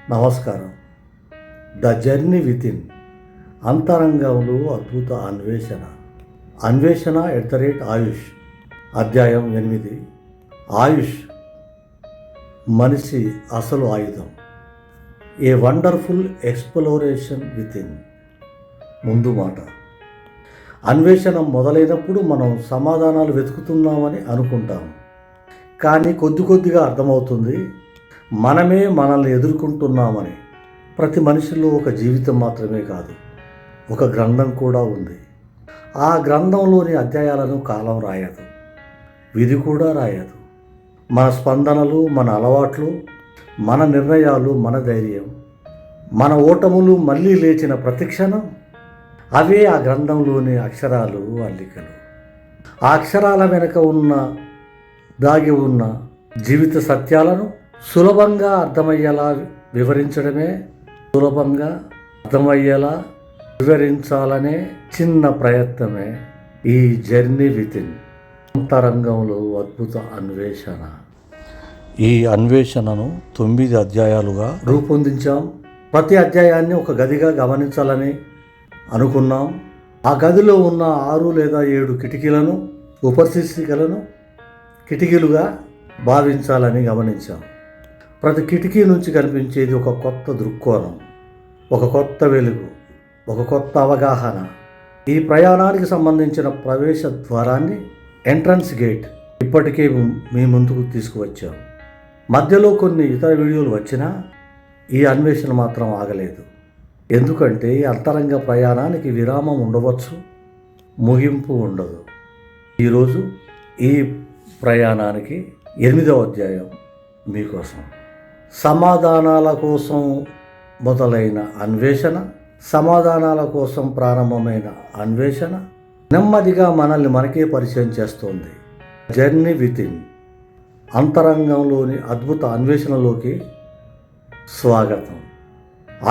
నమస్కారం. The journey within అంతరంగంలో అద్భుత అన్వేషణ @ఆయుష్. అధ్యాయం 8. ఆయుష్ మనిషి అసలు ఆయుధం. A wonderful exploration within. ముందు మాట. అన్వేషణ మొదలైనప్పుడు మనం సమాధానాలు వెతుకుతున్నామని అనుకుంటాం. కానీ కొద్దిగా అర్థమవుతుంది మనమే మనల్ని ఎదుర్కొంటున్నామని. ప్రతి మనిషిలో ఒక జీవితం మాత్రమే కాదు, ఒక గ్రంథం కూడా ఉంది. ఆ గ్రంథంలోని అధ్యాయాలను కాలం రాయదు, విధి కూడా రాయదు. మన స్పందనలు, మన అలవాట్లు, మన నిర్ణయాలు, మన ధైర్యం, మన ఓటములు, మళ్ళీ లేచిన ప్రతిక్షణం, అవే ఆ గ్రంథంలోని అక్షరాలు, అల్లికలు. ఆ అక్షరాల వెనుక దాగి ఉన్న జీవిత సత్యాలను సులభంగా అర్థమయ్యేలా వివరించాలనే చిన్న ప్రయత్నమే ఈ జర్నీ వితిన్ అంతరంగంలో అద్భుత అన్వేషణ. ఈ అన్వేషణను 9 అధ్యాయాలుగా రూపొందించాం. ప్రతి అధ్యాయాన్ని ఒక గదిగా గమనించాలని అనుకున్నాం. ఆ గదిలో ఉన్న 6 లేదా 7 కిటికీలను ఉపశీర్షికలను కిటికీలుగా భావించాలని గమనించాం. ప్రతి కిటికీ నుంచి కనిపించేది ఒక కొత్త దృక్కోణం, ఒక కొత్త వెలుగు, ఒక కొత్త అవగాహన. ఈ ప్రయాణానికి సంబంధించిన ప్రవేశ ద్వారాన్ని, ఎంట్రన్స్ గేట్, ఇప్పటికే మీ ముందుకు తీసుకువచ్చాం. మధ్యలో కొన్ని ఇతర వీడియోలు వచ్చినా ఈ అన్వేషణ మాత్రం ఆగలేదు. ఎందుకంటే ఈ అంతరంగ ప్రయాణానికి విరామం ఉండవచ్చు, ముగింపు ఉండదు. ఈరోజు ఈ ప్రయాణానికి 8వ అధ్యాయం మీకోసం. సమాధానాల కోసం మొదలైన అన్వేషణ, సమాధానాల కోసం ప్రారంభమైన అన్వేషణ నెమ్మదిగా మనల్ని మనకే పరిచయం చేస్తోంది. జర్నీ వితిన్ అంతరంగంలోని అద్భుత అన్వేషణలోకి స్వాగతం.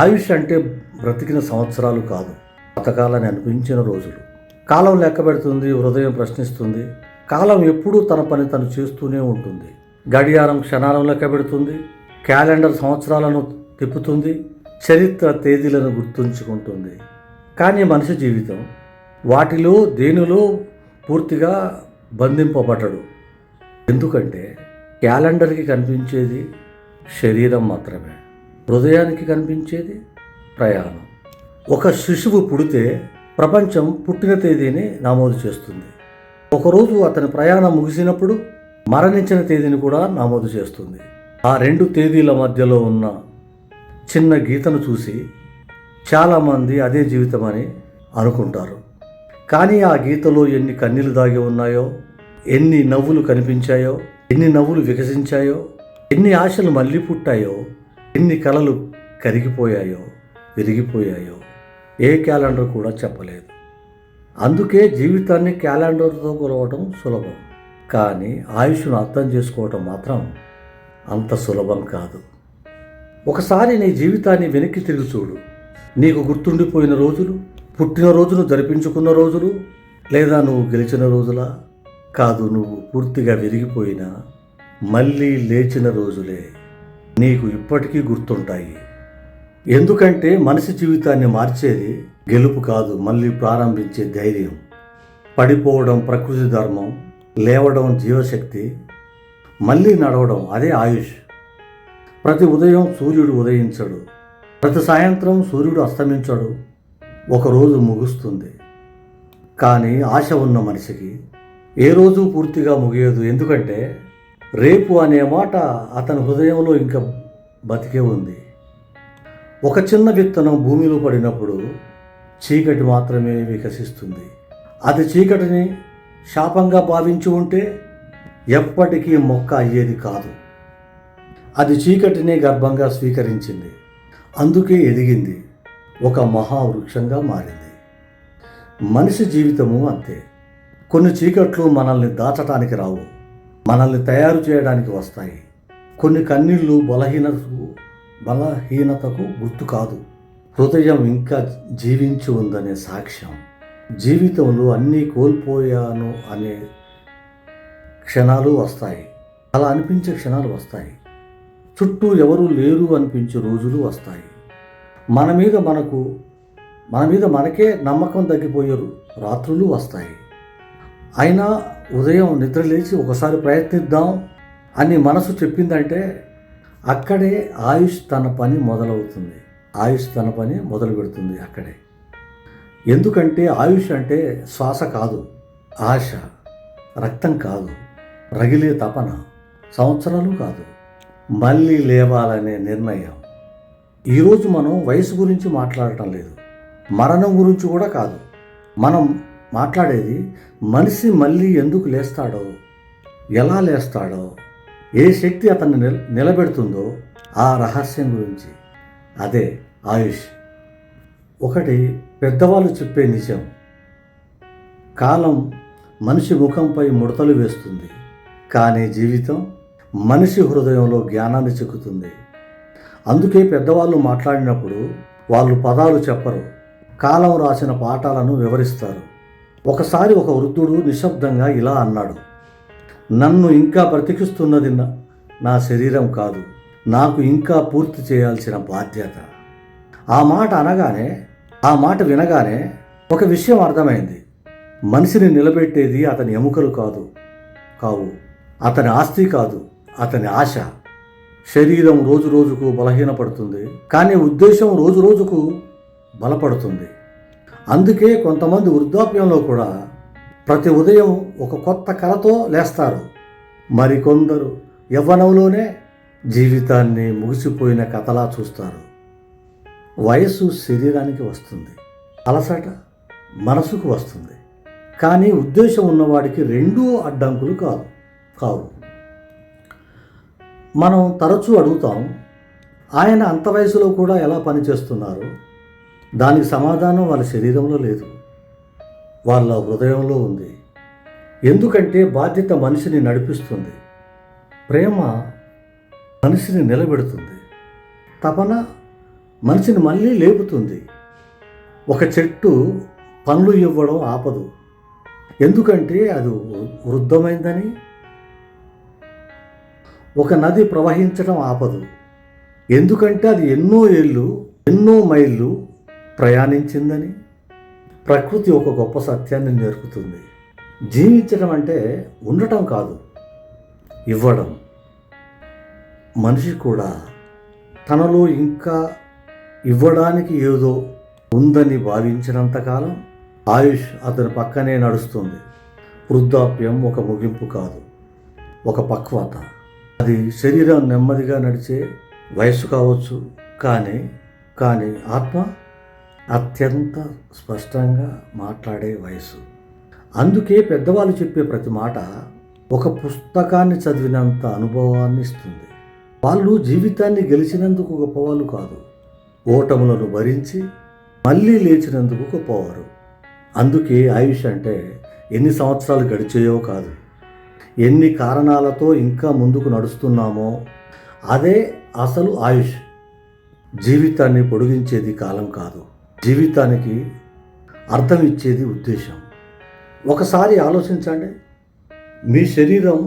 ఆయుష్ అంటే బ్రతికిన సంవత్సరాలు కాదు, బతకాలని అనిపించిన రోజులు. కాలం లెక్క పెడుతుంది, హృదయం ప్రశ్నిస్తుంది. కాలం ఎప్పుడూ తన పని తను చేస్తూనే ఉంటుంది. గడియారం క్షణాలను లెక్క పెడుతుంది, క్యాలెండర్ సంవత్సరాలను తిప్పుతుంది, చరిత్ర తేదీలను గుర్తుంచుకుంటుంది. కానీ మనిషి జీవితం వాటిలో దేనిలో పూర్తిగా బంధింపబడడు. ఎందుకంటే క్యాలెండర్కి కనిపించేది శరీరం మాత్రమే, హృదయానికి కనిపించేది ప్రయాణం. ఒక శిశువు పుడితే ప్రపంచం పుట్టిన తేదీని నమోదు చేస్తుంది. ఒకరోజు అతని ప్రయాణం ముగిసినప్పుడు మరణించిన తేదీని కూడా నమోదు చేస్తుంది. ఆ 2 తేదీల మధ్యలో ఉన్న చిన్న గీతను చూసి చాలామంది అదే జీవితం అని అనుకుంటారు. కానీ ఆ గీతలో ఎన్ని కన్నీళ్లు దాగి ఉన్నాయో, ఎన్ని నవ్వులు కనిపించాయో, ఎన్ని నవ్వులు వికసించాయో, ఎన్ని ఆశలు మళ్ళీ పుట్టాయో, ఎన్ని కలలు కరిగిపోయాయో, విరిగిపోయాయో ఏ క్యాలెండర్ కూడా చెప్పలేదు. అందుకే జీవితాన్ని క్యాలెండర్తో కొలవడం సులభం, కానీ ఆయుష్ను అర్థం చేసుకోవటం మాత్రం అంత సులభం కాదు. ఒకసారి నీ జీవితాన్ని వెనక్కి తిరిగి చూడు. నీకు గుర్తుండిపోయిన రోజులు, పుట్టినరోజును జరిపించుకున్న రోజులు, లేదా నువ్వు గెలిచిన రోజులా? కాదు, నువ్వు పూర్తిగా విరిగిపోయిన మళ్ళీ లేచిన రోజులే నీకు ఇప్పటికీ గుర్తుంటాయి. ఎందుకంటే మనిషి జీవితాన్ని మార్చేది గెలుపు కాదు, మళ్ళీ ప్రారంభించే ధైర్యం. పడిపోవడం ప్రకృతి ధర్మం, లేవడం జీవశక్తి, మళ్ళీ నడవడం అదే ఆయుష్. ప్రతి ఉదయం సూర్యుడు ఉదయించడు, ప్రతి సాయంత్రం సూర్యుడు అస్తమించడు. ఒకరోజు ముగుస్తుంది. కానీ ఆశ ఉన్న మనిషికి ఏ రోజు పూర్తిగా ముగియదు. ఎందుకంటే రేపు అనే మాట అతని హృదయంలో ఇంకా బతికే ఉంది. ఒక చిన్న విత్తనం భూమిలో పడినప్పుడు చీకటి మాత్రమే వికసిస్తుంది. అది చీకటిని శాపంగా భావించి ఉంటే ఎప్పటికీ మొక్క అయ్యేది కాదు. అది చీకటిని గర్భంగా స్వీకరించింది, అందుకే ఎదిగింది, ఒక మహావృక్షంగా మారింది. మనిషి జీవితము అంతే. కొన్ని చీకట్లు మనల్ని దాచటానికి రావు, మనల్ని తయారు చేయడానికి వస్తాయి. కొన్ని కన్నీళ్ళు బలహీనతకు గుర్తు కాదు, హృదయం ఇంకా జీవించి ఉందనే సాక్ష్యం. జీవితంలో అన్నీ కోల్పోయాను అనే క్షణాలు వస్తాయి, అలా అనిపించే క్షణాలు వస్తాయి. చుట్టూ ఎవరూ లేరు అనిపించే రోజులు వస్తాయి. మన మీద మనకే నమ్మకం తగ్గిపోయే రాత్రులు వస్తాయి. అయినా ఉదయం నిద్ర లేచి ఒకసారి ప్రయత్నిద్దాం అని మనసు చెప్పిందంటే అక్కడే ఆయుష్ తన పని మొదలవుతుంది. ఆయుష్ తన పని మొదలు పెడుతుంది అక్కడే. ఎందుకంటే ఆయుష్ అంటే శ్వాస కాదు, ఆశ, రక్తం కాదు, రగిలే తపన, సంవత్సరాలు కాదు, మళ్ళీ లేవాలనే నిర్ణయం. ఈరోజు మనం వయసు గురించి మాట్లాడటం లేదు, మరణం గురించి కూడా కాదు. మనం మాట్లాడేది మనిషి మళ్ళీ ఎందుకు లేస్తాడో, ఎలా లేస్తాడో, ఏ శక్తి అతన్ని నిలబెడుతుందో ఆ రహస్యం గురించి. అదే ఆయుష్. ఒకటి పెద్దవాళ్ళు చెప్పే నిజం, కాలం మనిషి ముఖంపై ముడతలు వేస్తుంది, కానీ జీవితం మనిషి హృదయంలో జ్ఞానాన్ని చెక్కుతుంది. అందుకే పెద్దవాళ్ళు మాట్లాడినప్పుడు వాళ్ళు పదాలు చెప్పరు, కాలం రాసిన పాఠాలను వివరిస్తారు. ఒకసారి ఒక వృద్ధుడు నిశ్శబ్దంగా ఇలా అన్నాడు, నన్ను ఇంకా బ్రతికిస్తున్నది నా శరీరం కాదు, నాకు ఇంకా పూర్తి చేయాల్సిన బాధ్యత. ఆ మాట వినగానే ఒక విషయం అర్థమైంది. మనిషిని నిలబెట్టేది అతని ఎముకలు కావు, అతని ఆస్తి కాదు, అతని ఆశ. శరీరం రోజు రోజుకు బలహీనపడుతుంది, కానీ ఉద్దేశం రోజు రోజుకు బలపడుతుంది. అందుకే కొంతమంది వృద్ధాప్యంలో కూడా ప్రతి ఉదయం ఒక కొత్త కలతో లేస్తారు. మరికొందరు యవ్వనంలోనే జీవితాన్ని ముగిసిపోయిన కథలా చూస్తారు. వయసు శరీరానికి వస్తుంది, అలసట మనసుకు వస్తుంది, కానీ ఉద్దేశం ఉన్నవాడికి రెండూ అడ్డంకులు కావు. మనం తరచూ అడుగుతాం, ఆయన అంత వయసులో కూడా ఎలా పనిచేస్తున్నారు? దానికి సమాధానం వాళ్ళ శరీరంలో లేదు, వాళ్ళ హృదయంలో ఉంది. ఎందుకంటే బాధ్యత మనిషిని నడిపిస్తుంది, ప్రేమ మనిషిని నిలబెడుతుంది, తపన మనిషిని మళ్ళీ లేపుతుంది. ఒక చెట్టు పండ్లు ఇవ్వడం ఆపదు, ఎందుకంటే అది వృద్ధమైందని. ఒక నది ప్రవహించడం ఆపదు, ఎందుకంటే అది ఎన్నో మైళ్ళు ప్రయాణించిందని. ప్రకృతి ఒక గొప్ప సత్యాన్ని నేర్పుతుంది, జీవించడం అంటే ఉండటం కాదు, ఇవ్వడం. మనిషి కూడా తనలో ఇంకా ఇవ్వడానికి ఏదో ఉందని భావించినంతకాలం ఆయుష్ అతని పక్కనే నడుస్తుంది. వృద్ధాప్యం ఒక ముగింపు కాదు, ఒక పక్వత. అది శరీరం నెమ్మదిగా నడిచే వయస్సు కావచ్చు, కానీ ఆత్మ అత్యంత స్పష్టంగా మాట్లాడే వయసు. అందుకే పెద్దవాళ్ళు చెప్పే ప్రతి మాట ఒక పుస్తకాన్ని చదివినంత అనుభవాన్ని ఇస్తుంది. వాళ్ళు జీవితాన్ని గెలిచినందుకు గొప్పవాళ్ళు కాదు, ఓటములను భరించి మళ్ళీ లేచినందుకు గొప్పవారు. అందుకే ఆయుష్ అంటే ఎన్ని సంవత్సరాలు గడిచేయో కాదు, ఎన్ని కారణాలతో ఇంకా ముందుకు నడుస్తున్నామో అదే అసలు ఆయుష్. జీవితాన్ని పొడిగించేది కాలం కాదు, జీవితానికి అర్థం ఇచ్చేది ఉద్దేశం. ఒకసారి ఆలోచించండి, మీ శరీరం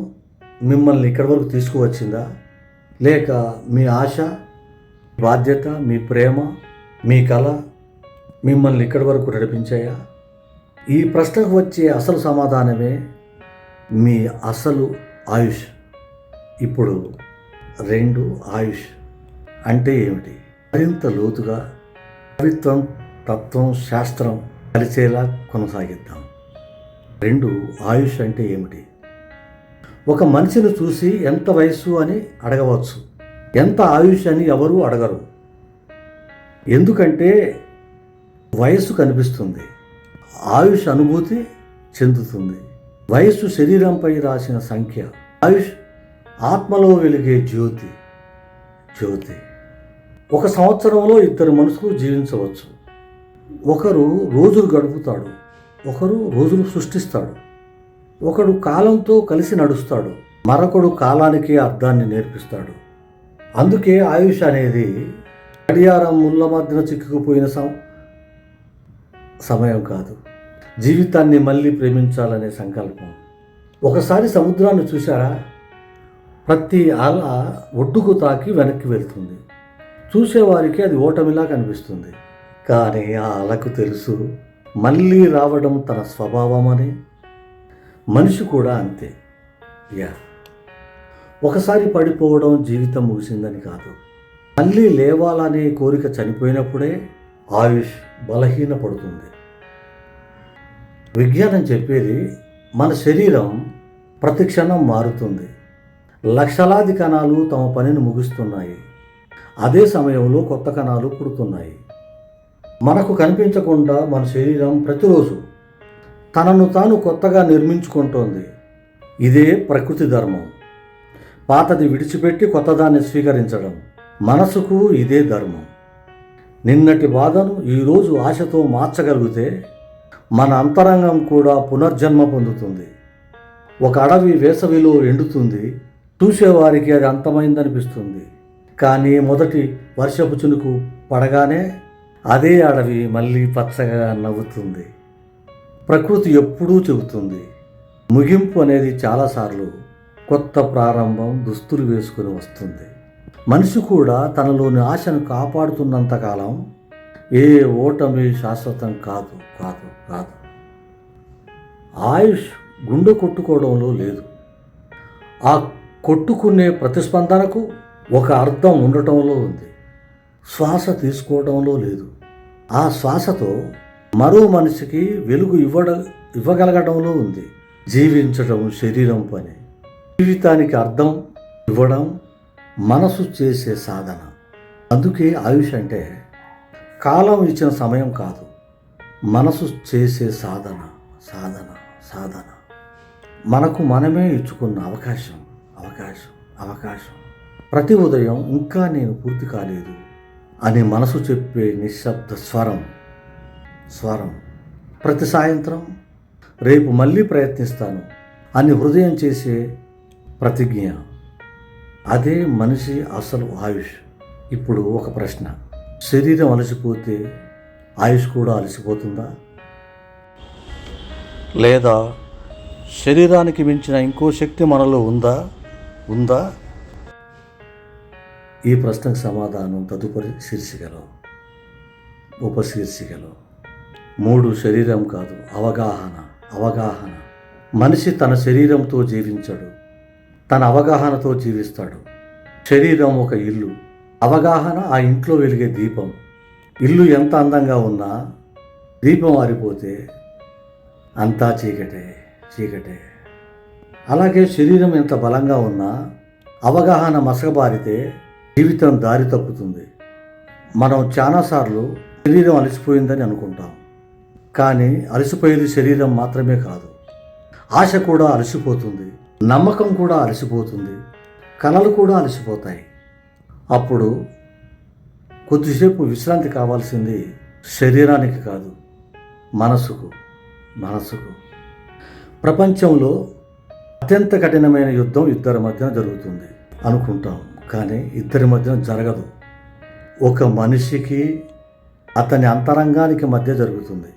మిమ్మల్ని ఇక్కడి వరకు తీసుకువచ్చిందా? లేక మీ ఆశ, బాధ్యత, మీ ప్రేమ, మీ కళ మిమ్మల్ని ఇక్కడి వరకు నడిపించాయా? ఈ ప్రశ్నకు వచ్చే అసలు సమాధానమే మీ అసలు ఆయుష్. ఇప్పుడు రెండు ఆయుష్ అంటే ఏమిటి? మరింత లోతుగా కవిత్వం, తత్వం, శాస్త్రం కలిసేలా కొనసాగిద్దాం. రెండు ఆయుష్ అంటే ఏమిటి? ఒక మనిషిని చూసి ఎంత వయస్సు అని అడగవచ్చు, ఎంత ఆయుష్ అని ఎవరూ అడగరు. ఎందుకంటే వయస్సు కనిపిస్తుంది, ఆయుష్ అనుభూతి చెందుతుంది. వయస్సు శరీరంపై రాసిన సంఖ్య, ఆయుష్ ఆత్మలో వెలిగే జ్యోతి. ఒక సంవత్సరంలో ఇద్దరు మనుషులు జీవించవచ్చు. ఒకరు రోజులు గడుపుతాడు, ఒకరు రోజులు సృష్టిస్తాడు. ఒకడు కాలంతో కలిసి నడుస్తాడు, మరొకడు కాలానికి అర్థాన్ని నేర్పిస్తాడు. అందుకే ఆయుష్ అనేది గడియారం ముళ్ళ మధ్యన చిక్కుకుపోయిన సమయం కాదు, జీవితాన్ని మళ్ళీ ప్రేమించాలనే సంకల్పం. ఒకసారి సముద్రాన్ని చూశారా? ప్రతి అల ఒడ్డుకు తాకి వెనక్కి వెళ్తుంది. చూసేవారికి అది ఓటమిలా కనిపిస్తుంది. కానీ ఆ అలకు తెలుసు మళ్ళీ రావడం తన స్వభావమని. మనిషి కూడా అంతే. ఒకసారి పడిపోవడం జీవితం ముగిసిందని కాదు. మళ్ళీ లేవాలనే కోరిక చనిపోయినప్పుడే ఆయుష్ బలహీనపడుతుంది. విజ్ఞానం చెప్పేది మన శరీరం ప్రతి క్షణం మారుతుంది. లక్షలాది కణాలు తమ పనిని ముగిస్తున్నాయి. అదే సమయంలో కొత్త కణాలు పుడుతున్నాయి. మనకు కనిపించకుండా మన శరీరం ప్రతిరోజు తనను తాను కొత్తగా నిర్మించుకుంటోంది. ఇదే ప్రకృతి ధర్మం. పాతది విడిచిపెట్టి కొత్తదాన్ని స్వీకరించడం. మనసుకు ఇదే ధర్మం. నిన్నటి బాధను ఈరోజు ఆశతో మార్చగలిగితే మన అంతరంగం కూడా పునర్జన్మ పొందుతుంది. ఒక అడవి వేసవిలో ఎండుతుంది. చూసేవారికి అది అంతమైందనిపిస్తుంది. కానీ మొదటి వర్షపు చినుకు పడగానే అదే అడవి మళ్ళీ పచ్చగా నవ్వుతుంది. ప్రకృతి ఎప్పుడూ చెబుతుంది, ముగింపు అనేది చాలాసార్లు కొత్త ప్రారంభం దుస్తులు వేసుకుని వస్తుంది. మనిషి కూడా తనలోని ఆశను కాపాడుతున్నంతకాలం ఏ ఓటమి శాశ్వతం కాదు కాదు కాదు. ఆయుష్ గుండె కొట్టుకోవడంలో లేదు. ఆ కొట్టుకునే ప్రతిస్పందనకు ఒక అర్థం ఉండటంలో ఉంది. శ్వాస తీసుకోవడంలో లేదు. ఆ శ్వాసతో మరో మనిషికి వెలుగు ఇవ్వగలగడంలో ఉంది. జీవించడం శరీరం పని. జీవితానికి అర్థం ఇవ్వడం మనసు చేసే సాధన. అందుకే ఆయుష్ అంటే కాలం ఇచ్చిన సమయం కాదు, మనసు చేసే సాధన సాధన సాధన. మనకు మనమే ఇచ్చుకున్న అవకాశం అవకాశం అవకాశం. ప్రతి ఉదయం ఇంకా నేను పూర్తి కాలేదు అని మనసు చెప్పే నిశ్శబ్ద స్వరం స్వరం. ప్రతి సాయంత్రం రేపు మళ్ళీ ప్రయత్నిస్తాను అని హృదయం చేసే ప్రతిజ్ఞ. అదే మనిషి అసలు ఆయుష్. ఇప్పుడు ఒక ప్రశ్న, శరీరం అలసిపోతే ఆయుష్ కూడా అలసిపోతుందా? లేదా శరీరానికి మించిన ఇంకో శక్తి మనలో ఉందా? ఈ ప్రశ్నకు సమాధానం తదుపరి శీర్షికలో, ఉపశీర్షికలో. 3 శరీరం కాదు, అవగాహన. మనిషి తన శరీరంతో జీవించడు, తన అవగాహనతో జీవిస్తాడు. శరీరం ఒక ఇల్లు, అవగాహన ఆ ఇంట్లో వెలిగే దీపం. ఇల్లు ఎంత అందంగా ఉన్నా దీపం ఆరిపోతే అంతా చీకటే. అలాగే శరీరం ఎంత బలంగా ఉన్నా అవగాహన మసకబారితే జీవితం దారి తప్పుతుంది. మనం చాలాసార్లు శరీరం అలసిపోయిందని అనుకుంటాం. కానీ అలసిపోయేది శరీరం మాత్రమే కాదు, ఆశ కూడా అలసిపోతుంది, నమ్మకం కూడా అలసిపోతుంది, కలలు కూడా అలసిపోతాయి. అప్పుడు కొద్దిసేపు విశ్రాంతి కావాల్సింది శరీరానికి కాదు, మనసుకు. ప్రపంచంలో అత్యంత కఠినమైన యుద్ధం ఇద్దరి మధ్యన జరుగుతుంది అనుకుంటాం, కానీ ఇద్దరి మధ్యన జరగదు. ఒక మనిషికి అతని అంతరంగానికి మధ్య జరుగుతుంది.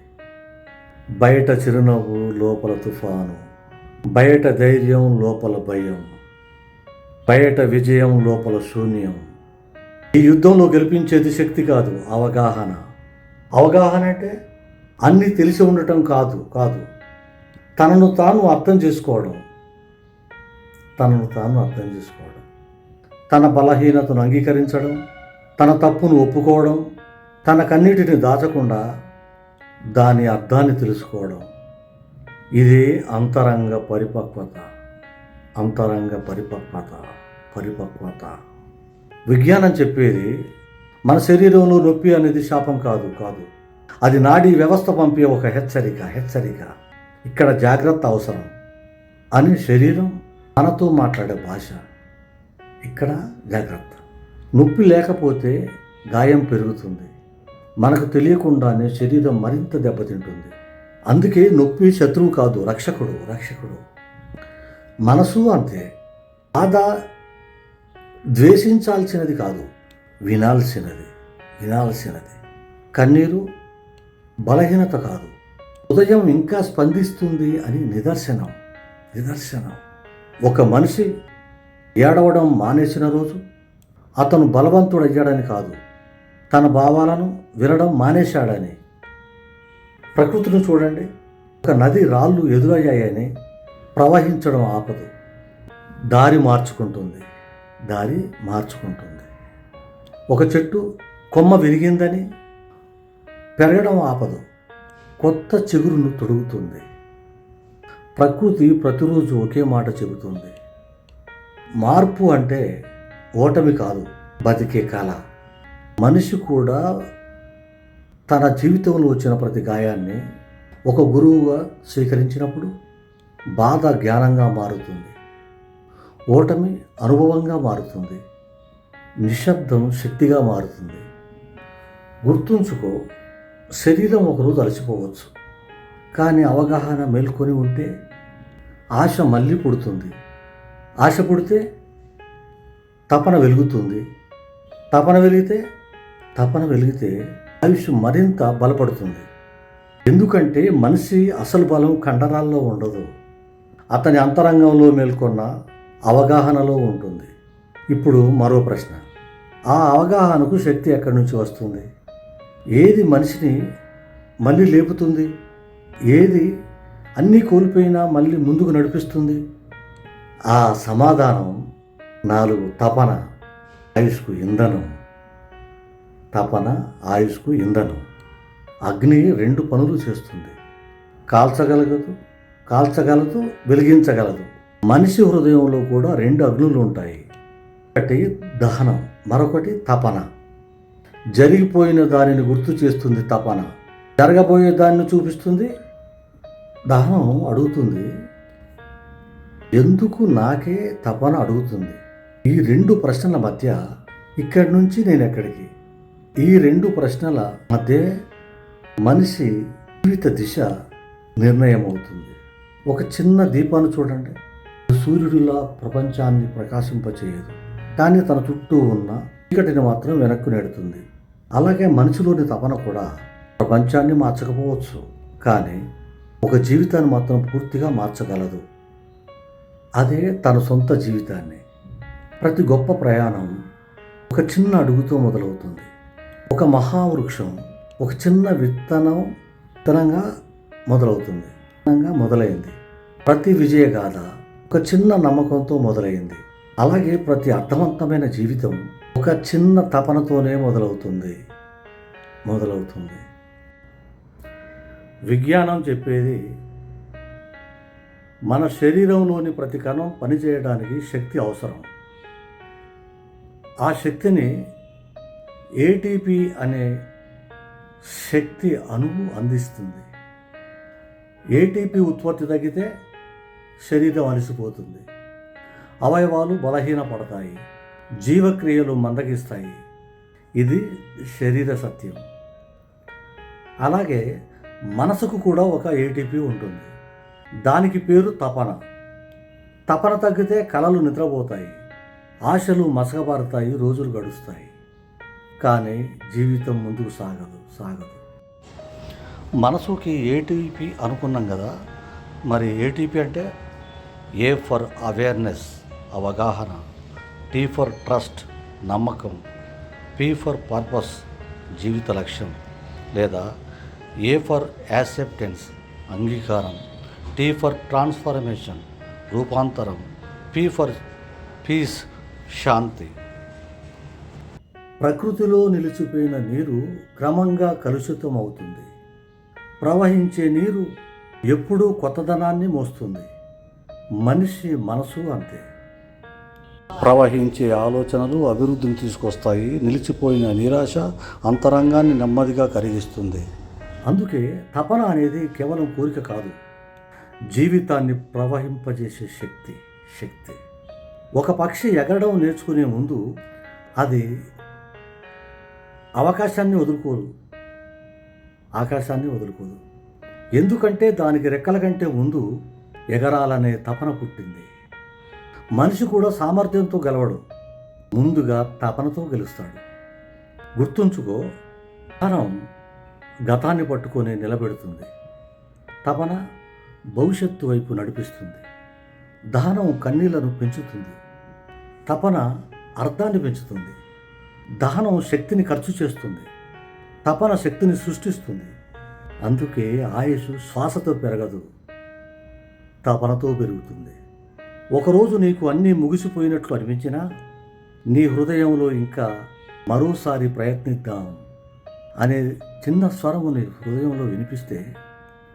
బయట చిరునవ్వు, లోపల తుఫాను. బయట ధైర్యం, లోపల భయం. బయట విజయం, లోపల శూన్యం. ఈ యుద్ధంలో గెలిపించేది శక్తి కాదు, అవగాహన. అవగాహన అంటే అన్నీ తెలిసి ఉండటం కాదు. తనను తాను అర్థం చేసుకోవడం. తన బలహీనతను అంగీకరించడం, తన తప్పును ఒప్పుకోవడం, తన కన్నిటిని దాచకుండా దాని అర్థాన్ని తెలుసుకోవడం. ఇదే అంతరంగ పరిపక్వత. విజ్ఞానం చెప్పేది మన శరీరంలో నొప్పి అనేది శాపం కాదు. అది నాడీ వ్యవస్థ పంపే ఒక హెచ్చరిక. ఇక్కడ జాగ్రత్త అవసరం అని శరీరం మనతో మాట్లాడే భాష. ఇక్కడ జాగ్రత్త. నొప్పి లేకపోతే గాయం పెరుగుతుంది. మనకు తెలియకుండానే శరీరం మరింత దెబ్బతింటుంది. అందుకే నొప్పి శత్రువు కాదు, రక్షకుడు. మనసు అంతే. బాధ ద్వేషించాల్సినది కాదు, వినాల్సినది. కన్నీరు బలహీనత కాదు, ఉదయం ఇంకా స్పందిస్తుంది అని నిదర్శనం. ఒక మనిషి ఏడవడం మానేసిన రోజు అతను బలవంతుడయ్యాడని కాదు, తన భావాలను వినడం మానేశాడని. ప్రకృతిని చూడండి, ఒక నది రాళ్ళు ఎదురయ్యాయని ప్రవహించడం ఆపదు, దారి మార్చుకుంటుంది. ఒక చెట్టు కొమ్మ విరిగిందని పెరగడం ఆపదు, కొత్త చిగురును తొడుగుతుంది. ప్రకృతి ప్రతిరోజు ఒకే మాట చెబుతుంది. మార్పు అంటే ఓటమి కాదు, బతికే కళ. మనిషి కూడా తన జీవితంలో వచ్చిన ప్రతి గాయాన్ని ఒక గురువుగా స్వీకరించినప్పుడు బాధ జ్ఞానంగా మారుతుంది, ఓటమి అనుభవంగా మారుతుంది, నిశ్శబ్దం శక్తిగా మారుతుంది. గుర్తుంచుకో, శరీరం ఒకరోజు అలసిపోవచ్చు, కానీ అవగాహన మేల్కొని ఉంటే ఆశ మళ్ళీ పుడుతుంది. ఆశ పుడితే తపన వెలుగుతుంది. తపన వెలిగితే ఆయుష్ మరింత బలపడుతుంది. ఎందుకంటే మనిషి అసలు బలం కండరాల్లో ఉండదు, అతని అంతరంగంలో మేల్కొన్న అవగాహనలో ఉంటుంది. ఇప్పుడు మరో ప్రశ్న, ఆ అవగాహనకు శక్తి ఎక్కడి నుంచి వస్తుంది? ఏది మనిషిని మళ్ళీ లేపుతుంది? ఏది అన్నీ కోల్పోయినా మళ్ళీ ముందుకు నడిపిస్తుంది? ఆ సమాధానం 4 తపన ఆయుష్కు ఇంధనం. అగ్ని 2 పనులు చేస్తుంది, కాల్చగలదు, వెలిగించగలదు. మనిషి హృదయంలో కూడా 2 అగ్నులు ఉంటాయి, ఒకటి దహనం, మరొకటి తపన. జరిగిపోయిన దానిని గుర్తు చేస్తుంది తపన, జరగబోయే దాన్ని చూపిస్తుంది దహనం. అడుగుతుంది, ఎందుకు నాకే తపన అడుగుతుంది. ఈ 2 ప్రశ్నల మధ్య, ఇక్కడి నుంచి నేను ఎక్కడికి, ఈ 2 ప్రశ్నల మధ్య మనిషి జీవిత దిశ నిర్ణయం అవుతుంది. ఒక చిన్న దీపాన్ని చూడండి, సూర్యుడిలా ప్రపంచాన్ని ప్రకాశింపచేయదు, కానీ తన చుట్టూ ఉన్న చీకటిని మాత్రం వెనక్కు నెడుతుంది. అలాగే మనిషిలోని తపన కూడా ప్రపంచాన్ని మార్చకపోవచ్చు, కానీ ఒక జీవితాన్ని మాత్రం పూర్తిగా మార్చగలదు. అదే తన సొంత జీవితాన్ని. ప్రతి గొప్ప ప్రయాణం ఒక చిన్న అడుగుతో మొదలవుతుంది. ఒక మహావృక్షం ఒక చిన్న విత్తనంగా మొదలైంది. ప్రతి విజయగాథ ఒక చిన్న నమ్మకంతో మొదలైంది. అలాగే ప్రతి అర్థవంతమైన జీవితం ఒక చిన్న తపనతోనే మొదలవుతుంది. విజ్ఞానం చెప్పేది, మన శరీరంలోని ప్రతి కణం పనిచేయడానికి శక్తి అవసరం. ఆ శక్తిని ఏటీపీ అనే శక్తి అణువు అందిస్తుంది. ఏటీపీ ఉత్పత్తి తగ్గితే శరీరం అలసిపోతుంది, అవయవాలు బలహీనపడతాయి, జీవక్రియలు మందగిస్తాయి. ఇది శరీర సత్యం. అలాగే మనసుకు కూడా ఒక ఏటీపీ ఉంటుంది, దానికి పేరు తపన. తపన తగ్గితే కలలు నిద్రపోతాయి, ఆశలు మసకబారుతాయి, రోజులు గడుస్తాయి, కానీ జీవితం ముందుకు సాగదు. మనసుకి ఏటీపీ అనుకున్నాం కదా, మరి ఏటీపీ అంటే ఏ ఫర్ అవేర్నెస్, అవగాహన, టీ ఫర్ ట్రస్ట్, నమ్మకం, పీ ఫర్ పర్పస్, జీవిత లక్ష్యం, లేదా ఏ ఫర్ యాక్సెప్టెన్స్, అంగీకారం, టీ ఫర్ ట్రాన్స్ఫర్మేషన్, రూపాంతరం, పీ ఫర్ పీస్, శాంతి. ప్రకృతిలో నిలిచిపోయిన నీరు క్రమంగా కలుషితం అవుతుంది. ప్రవహించే నీరు ఎప్పుడూ కొత్తదనాన్ని మోస్తుంది. మనిషి మనసు అంతే. ప్రవహించే ఆలోచనలు అభివృద్ధిని తీసుకొస్తాయి, నిలిచిపోయిన నిరాశ అంతరంగాన్ని నెమ్మదిగా కరిగిస్తుంది. అందుకే తపన అనేది కేవలం కోరిక కాదు, జీవితాన్ని ప్రవహింపజేసే శక్తి. ఒక పక్షి ఎగరడం నేర్చుకునే ముందు అది ఆకాశాన్ని వదులుకోదు. ఎందుకంటే దానికి రెక్కల కంటే ముందు ఎగరాలనే తపన పుట్టింది. మనిషి కూడా సామర్థ్యంతో గెలవడు, ముందుగా తపనతో గెలుస్తాడు. గుర్తుంచుకో, తనం గతాన్ని పట్టుకొని నిలబెడుతుంది, తపన భవిష్యత్తు వైపు నడిపిస్తుంది. దహనం కన్నీళ్లను పెంచుతుంది, తపన అర్థాన్ని పెంచుతుంది. దహనం శక్తిని ఖర్చు చేస్తుంది. తపన శక్తిని సృష్టిస్తుంది. అందుకే ఆయుష్ శ్వాసతో పెరగదు, తపనతో పెరుగుతుంది. ఒకరోజు నీకు అన్నీ ముగిసిపోయినట్లు అనిపించినా నీ హృదయంలో ఇంకా మరోసారి ప్రయత్నిద్దాం అనే చిన్న స్వరము నీ హృదయంలో వినిపిస్తే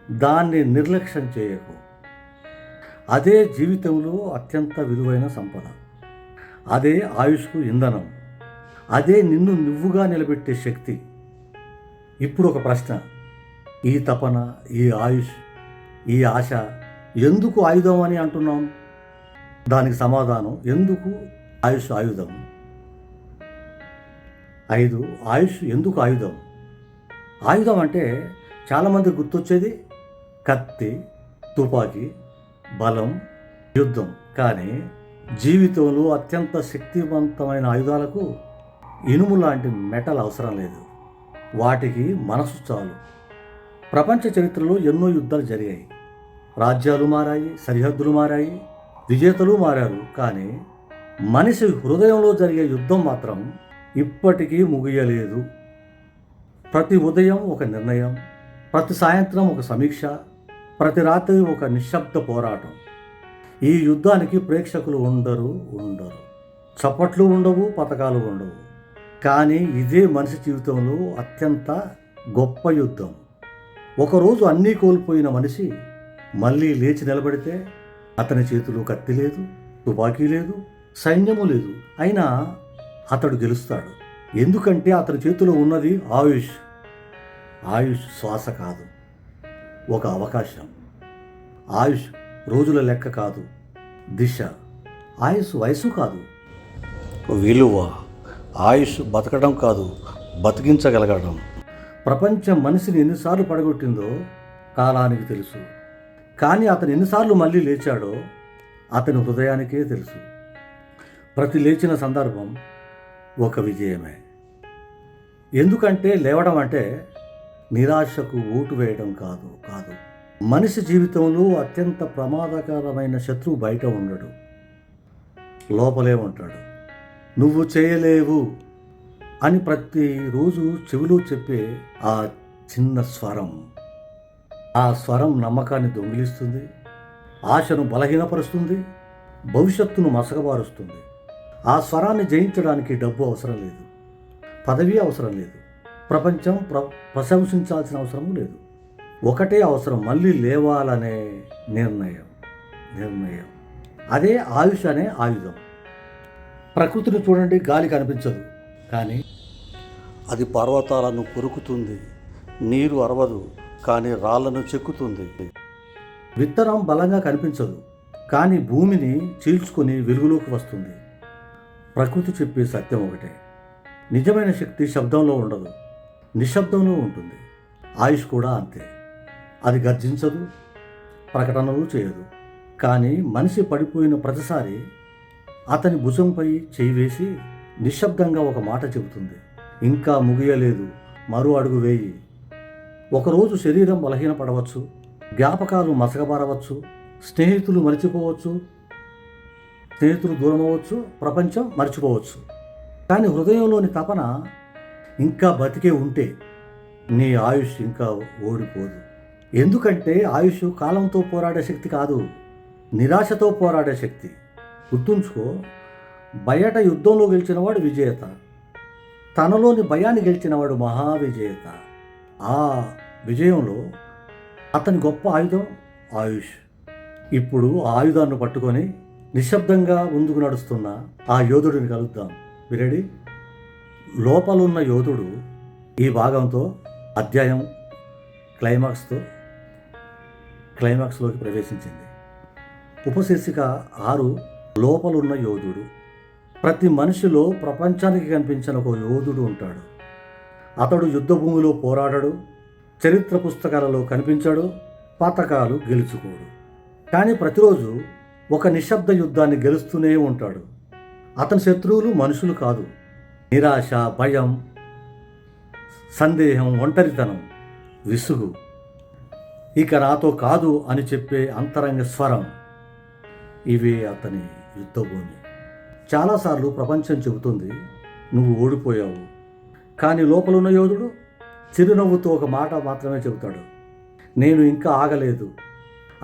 దాన్ని నిర్లక్ష్యం చేయకు. అదే జీవితంలో అత్యంత విలువైన సంపద. అదే ఆయుష్కు ఇంధనం. అదే నిన్ను నువ్వుగా నిలబెట్టే శక్తి. ఇప్పుడు ఒక ప్రశ్న: ఈ తపన, ఈ ఆయుష్, ఈ ఆశ ఎందుకు ఆయుధం అని అంటున్నాం? దానికి సమాధానం: ఎందుకు ఆయుష్ ఆయుధం? 5. ఆయుష్ ఎందుకు ఆయుధం? ఆయుధం అంటే చాలామంది గుర్తొచ్చేది కత్తి, తుపాకీ, బలం, యుద్ధం. కానీ జీవితంలో అత్యంత శక్తివంతమైన ఆయుధాలకు ఇనుము లాంటి మెటల్ అవసరం లేదు. వాటికి మనసు చాలు. ప్రపంచ చరిత్రలో ఎన్నో యుద్ధాలు జరిగాయి. రాజ్యాలు మారాయి, సరిహద్దులు మారాయి, విజేతలు మారారు. కానీ మనిషి హృదయంలో జరిగే యుద్ధం మాత్రం ఇప్పటికీ ముగియలేదు. ప్రతి ఉదయం ఒక నిర్ణయం, ప్రతి సాయంత్రం ఒక సమీక్ష, ప్రతి రాత్రి ఒక నిశ్శబ్ద పోరాటం. ఈ యుద్ధానికి ప్రేక్షకులు ఉండరు. చప్పట్లు ఉండవు, పథకాలు ఉండవు. కానీ ఇదే మనిషి జీవితంలో అత్యంత గొప్ప యుద్ధం. ఒకరోజు అన్నీ కోల్పోయిన మనిషి మళ్ళీ లేచి నిలబడితే అతని చేతిలో కత్తి లేదు, తుపాకీ లేదు, సైన్యము లేదు. అయినా అతడు గెలుస్తాడు. ఎందుకంటే అతని చేతిలో ఉన్నది ఆయుష్. ఆయుష్ శ్వాస కాదు, ఒక అవకాశం. ఆయుష్ రోజుల లెక్క కాదు, దిశ. ఆయుష్ వయసు కాదు, విలువ. ఆయుష్ బతకడం కాదు, బతికించగలగడం. ప్రపంచం మనిషిని ఎన్నిసార్లు పడగొట్టిందో కాలానికి తెలుసు. కానీ అతను ఎన్నిసార్లు మళ్ళీ లేచాడో అతని హృదయానికే తెలుసు. ప్రతి లేచిన సందర్భం ఒక విజయమే. ఎందుకంటే లేవడం అంటే నిరాశకు ఓటు వేయడం కాదు. మనిషి జీవితంలో అత్యంత ప్రమాదకరమైన శత్రువు బయట ఉండడు, లోపలే ఉంటాడు. నువ్వు చేయలేవు అని ప్రతిరోజు చెవిలో చెప్పే ఆ చిన్న స్వరం. ఆ స్వరం నమ్మకాన్ని దొంగిలిస్తుంది, ఆశను బలహీనపరుస్తుంది, భవిష్యత్తును మసకబారుస్తుంది. ఆ స్వరాన్ని జయించడానికి డబ్బు అవసరం లేదు, పదవి అవసరం లేదు, ప్రపంచం ప్రశంసించాల్సిన అవసరం లేదు. ఒకటే అవసరం: మళ్ళీ లేవాలనే నిర్ణయం. అదే ఆయుష్ అనే ఆయుధం. ప్రకృతిని చూడండి, గాలి కనిపించదు, కానీ అది పర్వతాలను కొరుకుతుంది. నీరు అరవదు, కానీ రాళ్లను చెక్కుతుంది. విత్తనం బలంగా కనిపించదు, కానీ భూమిని చీల్చుకొని వెలుగులోకి వస్తుంది. ప్రకృతి చెప్పే సత్యం ఒకటే: నిజమైన శక్తి శబ్దంలో ఉండదు, నిశ్శబ్దంలో ఉంటుంది. ఆయుష్ కూడా అంతే. అది గర్జించదు, ప్రకటనలు చేయదు. కానీ మనిషి పడిపోయిన ప్రతిసారి అతని భుజంపై చేయి వేసి నిశ్శబ్దంగా ఒక మాట చెబుతుంది: ఇంకా ముగియలేదు, మరో అడుగు వేయి. ఒకరోజు శరీరం బలహీనపడవచ్చు, జ్ఞాపకాలు మసకబారవచ్చు, స్నేహితులు మరిచిపోవచ్చు, స్నేహితులు దూరం అవ్వచ్చు, ప్రపంచం మర్చిపోవచ్చు. కానీ హృదయంలోని తపన ఇంకా బతికే ఉంటే నీ ఆయుష్ ఇంకా ఓడిపోదు. ఎందుకంటే ఆయుష్ కాలంతో పోరాడే శక్తి కాదు, నిరాశతో పోరాడే శక్తి. గుర్తుంచుకో, బయట యుద్ధంలో గెలిచినవాడు విజేత, తనలోని భయాన్ని గెలిచినవాడు మహావిజేత. ఆ విజయంలో అతని గొప్ప ఆయుధం ఆయుష్. ఇప్పుడు ఆ ఆయుధాన్ని పట్టుకొని నిశ్శబ్దంగా ముందుకు నడుస్తున్న ఆ యోధుడిని కలుద్దాం. రెడీ? లోపలున్న యోధుడు ఈ భాగంతో అధ్యాయం క్లైమాక్స్లోకి ప్రవేశించింది. ఉపశీర్షిక 6: లోపలున్న యోధుడు. ప్రతి మనిషిలో ప్రపంచానికి కనిపించిన ఒక యోధుడు ఉంటాడు. అతడు యుద్ధభూమిలో పోరాడడు, చరిత్ర పుస్తకాలలో కనిపించాడు, పతకాలు గెలుచుకోడు. కానీ ప్రతిరోజు ఒక నిశ్శబ్ద యుద్ధాన్ని గెలుస్తూనే ఉంటాడు. అతని శత్రువులు మనుషులు కాదు, నిరాశ, భయం, సందేహం, ఒంటరితనం, విసుగు. ఇక నాతో కాదు అని చెప్పే అంతరంగ స్వరం. ఇవే అతని యుద్ధభూమి. చాలాసార్లు ప్రపంచం చెబుతుంది నువ్వు ఓడిపోయావు, కానీ లోపలున్న యోధుడు చిరునవ్వుతో ఒక మాట మాత్రమే చెబుతాడు, నేను ఇంకా ఆగలేదు.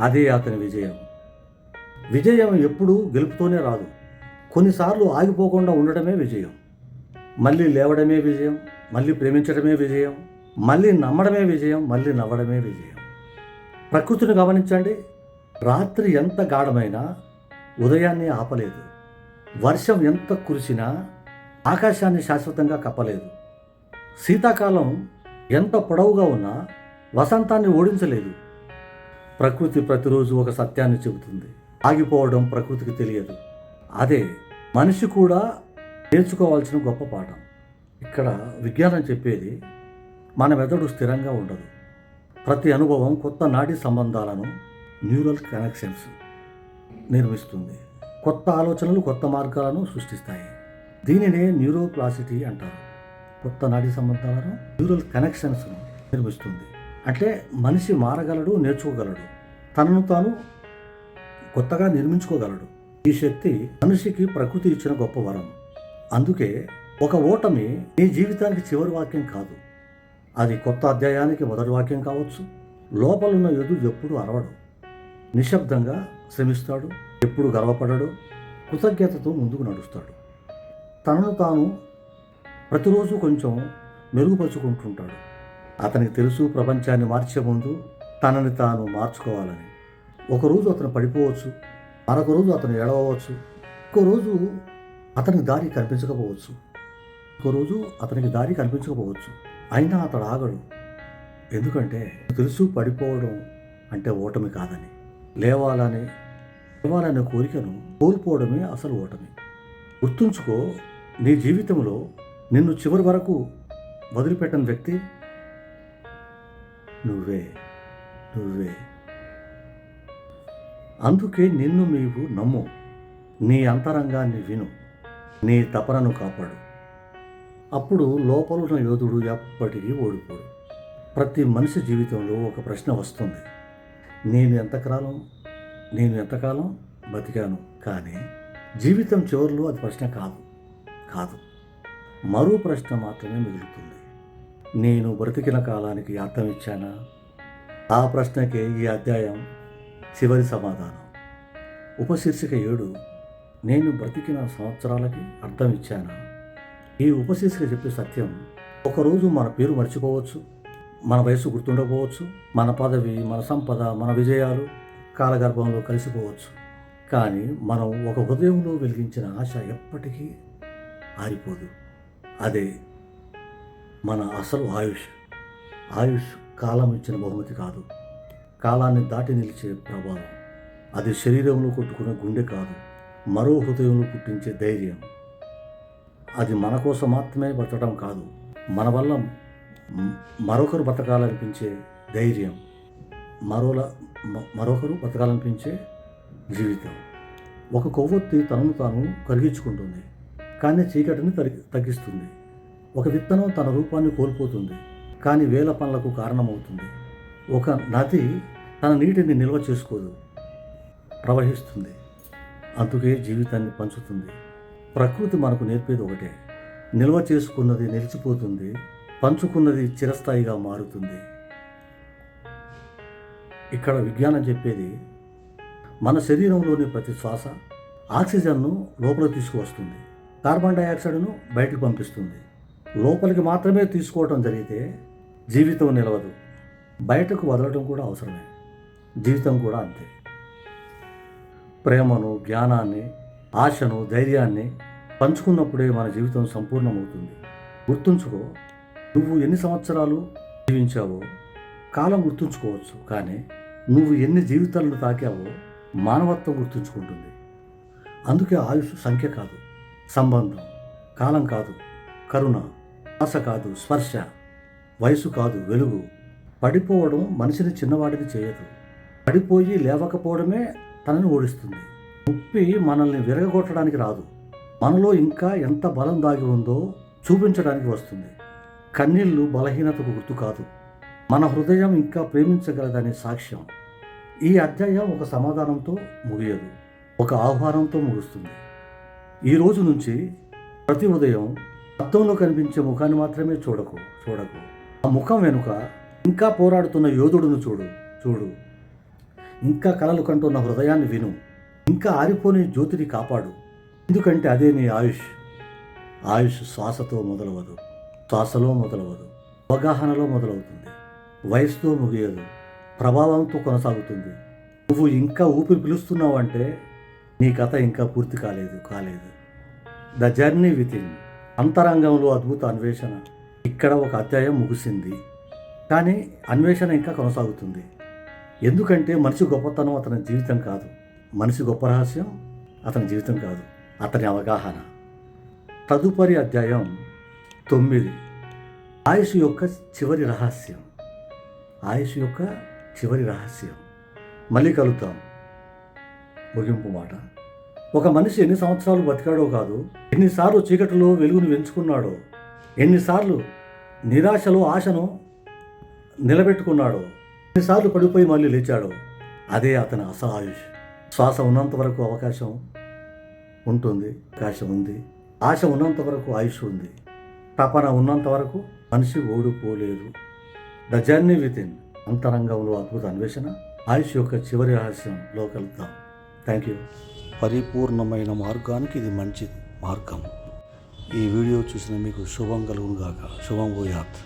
అదే అతని విజయం. విజయం ఎప్పుడూ గెలుపుతోనే రాదు. కొన్నిసార్లు ఆగిపోకుండా ఉండడమే విజయం. మళ్ళీ లేవడమే విజయం, మళ్ళీ ప్రేమించడమే విజయం, మళ్ళీ నమ్మడమే విజయం, మళ్ళీ నవ్వడమే విజయం. ప్రకృతిని గమనించండి. రాత్రి ఎంత గాఢమైనా ఉదయాన్ని ఆపలేదు. వర్షం ఎంత కురిసినా ఆకాశాన్ని శాశ్వతంగా కప్పలేదు. శీతాకాలం ఎంత పొడవుగా ఉన్నా వసంతాన్ని ఓడించలేదు. ప్రకృతి ప్రతిరోజు ఒక సత్యాన్ని చెబుతుంది. ఆగిపోవడం ప్రకృతికి తెలియదు. అదే మనిషి కూడా నేర్చుకోవాల్సిన గొప్ప పాఠం. ఇక్కడ విజ్ఞానం చెప్పేది మన మెదడు స్థిరంగా ఉండదు. ప్రతి అనుభవం కొత్త నాడీ సంబంధాలను, న్యూరల్ కనెక్షన్స్ నిర్మిస్తుంది. కొత్త ఆలోచనలు కొత్త మార్గాలను సృష్టిస్తాయి. దీనినే న్యూరోప్లాసిటీ అంటారు. కొత్త నాడీ సంబంధాలను, న్యూరల్ కనెక్షన్స్ను నిర్మిస్తుంది. అంటే మనిషి మారగలడు, నేర్చుకోగలడు, తనను తాను కొత్తగా నిర్మించుకోగలడు. ఈ శక్తి మనిషికి ప్రకృతి ఇచ్చిన గొప్ప వరం. అందుకే ఒక ఓటమి నీ జీవితానికి చివరి వాక్యం కాదు. అది కొత్త అధ్యాయానికి మొదటి వాక్యం కావచ్చు. లోపలున్న యోధుడు ఎప్పుడు అరవడు, నిశ్శబ్దంగా శ్రమిస్తాడు, ఎప్పుడు గర్వపడడు, కృతజ్ఞతతో ముందుకు నడుస్తాడు. తనను తాను ప్రతిరోజు కొంచెం మెరుగుపరుచుకుంటుంటాడు. అతనికి తెలుసు ప్రపంచాన్ని మార్చే ముందు తనని తాను మార్చుకోవాలని. ఒకరోజు అతను పడిపోవచ్చు, మరొక రోజు అతను ఏడవచ్చు, ఇంకో రోజు అతనికి దారి కనిపించకపోవచ్చు, అయినా అతడు ఆగడు. ఎందుకంటే తెలుసు పడిపోవడం అంటే ఓటమి కాదని. లేవాలనే కోరికను కోల్పోవడమే అసలు ఓటమి. గుర్తుంచుకో, నీ జీవితంలో నిన్ను చివరి వరకు వదిలిపెట్టని వ్యక్తి నువ్వే. అందుకే నిన్ను నీవు నమ్ము, నీ అంతరంగాన్ని విను, నీ తపనను కాపాడు. అప్పుడు లోపలున్న యోధుడు ఎప్పటికీ ఓడిపోడు. ప్రతి మనిషి జీవితంలో ఒక ప్రశ్న వస్తుంది, నేను ఎంతకాలం బతికాను. కానీ జీవితం చివరిలో అది ప్రశ్న కాదు, మరో ప్రశ్న మాత్రమే మిగులుతుంది. నేను బ్రతికిన కాలానికి అర్థం ఇచ్చానా? ఆ ప్రశ్నకే ఈ అధ్యాయం చివరి సమాధానం. ఉపశీర్షిక 7, నేను బ్రతికిన సంవత్సరాలకి అర్థం ఇచ్చానా? ఈ ఉపశీర్షిక చెప్పే సత్యం, ఒకరోజు మన పేరు మర్చిపోవచ్చు, మన వయసు గుర్తుండకపోవచ్చు, మన పదవి, మన సంపద, మన విజయాలు కాలగర్భంలో కలిసిపోవచ్చు. కానీ మనం ఒక హృదయంలో వెలిగించిన ఆశ ఎప్పటికీ ఆరిపోదు. అదే మన అసలు ఆయుష్ కాలం ఇచ్చిన బహుమతి కాదు, కాలాన్ని దాటి నిలిచే ప్రభావం. అది శరీరంలో కొట్టుకునే గుండె కాదు, మరో హృదయంలో పుట్టించే ధైర్యం. అది మన కోసం మాత్రమే బతకడం కాదు, మన వల్ల మరొకరు బతకాలనిపించే ధైర్యం, మరొకరు బతకాలనిపించే జీవితం. ఒక కొవ్వొత్తి తనను తాను కరిగించుకుంటుంది, కానీ చీకటిని తగ్గిస్తుంది. ఒక విత్తనం తన రూపాన్ని కోల్పోతుంది, కానీ వేల పనులకు కారణమవుతుంది. ఒక నది తన నీటిని నిల్వ చేసుకోదు, ప్రవహిస్తుంది. అందుకే జీవితాన్ని పంచుతుంది. ప్రకృతి మనకు నేర్పేది ఒకటే, నిల్వ చేసుకున్నది నిలిచిపోతుంది, పంచుకున్నది చిరస్థాయిగా మారుతుంది. ఇక్కడ విజ్ఞానం చెప్పేది, మన శరీరంలోని ప్రతి శ్వాస ఆక్సిజన్ను లోపలికి తీసుకువస్తుంది, కార్బన్ డైఆక్సైడ్ను బయటకు పంపిస్తుంది. లోపలికి మాత్రమే తీసుకోవడం జరిగితే జీవితం నిలవదు, బయటకు వదలడం కూడా అవసరమే. జీవితం కూడా అంతే. ప్రేమను, జ్ఞానాన్ని, ఆశను, ధైర్యాన్ని పంచుకున్నప్పుడే మన జీవితం సంపూర్ణమవుతుంది. గుర్తుంచుకో, నువ్వు ఎన్ని సంవత్సరాలు జీవించావో కాలం గుర్తుంచుకోవచ్చు, కానీ నువ్వు ఎన్ని జీవితాలను తాకావో మానవత్వం గుర్తుంచుకుంటుంది. అందుకే ఆయుష్ సంఖ్య కాదు, సంబంధం, కాలం కాదు, కరుణ, ఆశ కాదు, స్పర్శ, వయసు కాదు, వెలుగు. పడిపోవడం మనిషిని చిన్నవాడిని చేయదు, పడిపోయి లేవకపోవడమే తనని ఓడిస్తుంది. నొప్పి మనల్ని విరగగొట్టడానికి రాదు, మనలో ఇంకా ఎంత బలం దాగి ఉందో చూపించడానికి వస్తుంది. కన్నీళ్ళు బలహీనతకు గుర్తు కాదు, మన హృదయం ఇంకా ప్రేమించగలదనే సాక్ష్యం. ఈ అధ్యాయం ఒక సమాధానంతో ముగియదు, ఒక ఆహ్వానంతో ముగుస్తుంది. ఈ రోజు నుంచి ప్రతి ఉదయం అద్దంలో కనిపించే ముఖాన్ని మాత్రమే చూడకు. ఆ ముఖం వెనుక ఇంకా పోరాడుతున్న యోధుడును చూడు. ఇంకా కలలు కంటున్న హృదయాన్ని విను. ఇంకా ఆరిపోని జ్యోతిని కాపాడు. ఎందుకంటే అదే నీ ఆయుష్ శ్వాసతో మొదలవదు, శ్వాసలో మొదలవదు, అవగాహనలో మొదలవుతుంది, వయసుతో ముగియదు, ప్రభావంతో కొనసాగుతుంది. నువ్వు ఇంకా ఊపిరి పిలుస్తున్నావు అంటే నీ కథ ఇంకా పూర్తి కాలేదు. ద జర్నీ విత్ ఇన్, అంతరంగంలో అద్భుత అన్వేషణ. ఇక్కడ ఒక అధ్యాయం ముగిసింది, కానీ అన్వేషణ ఇంకా కొనసాగుతుంది. ఎందుకంటే మనిషి గొప్పతనం అతని జీవితం కాదు, మనిషి గొప్ప రహస్యం అతని జీవితం కాదు, అతని అవగాహన. తదుపరి అధ్యాయం 9, ఆయుష్ యొక్క చివరి రహస్యం. మళ్ళీ కలుద్దాం. ముగింపు మాట. ఒక మనిషి ఎన్ని సంవత్సరాలు బతికాడో కాదు, ఎన్నిసార్లు చీకటిలో వెలుగును పెంచుకున్నాడో, ఎన్నిసార్లు నిరాశలో ఆశను నిలబెట్టుకున్నాడో, ఎన్నిసార్లు పడిపోయి మళ్ళీ లేచాడో, అదే అతని అసలు ఆయుష్. శ్వాస ఉన్నంత వరకు అవకాశం ఉంది, ఆశ ఉన్నంత వరకు ఆయుష్ ఉంది, తపన ఉన్నంత వరకు మనిషి ఓడిపోలేదు. ద జర్నీ విత్ ఇన్, అంతరంగంలో అద్భుత అన్వేషణ, ఆయుష్ యొక్క చివరి రహస్యంలో కలుద్దాం. Thank you. పరిపూర్ణమైన మార్గానికి ఇది మంచి మార్గం. ఈ వీడియో చూసిన మీకు శుభం కలుగును గాక. శుభం భూయాత్.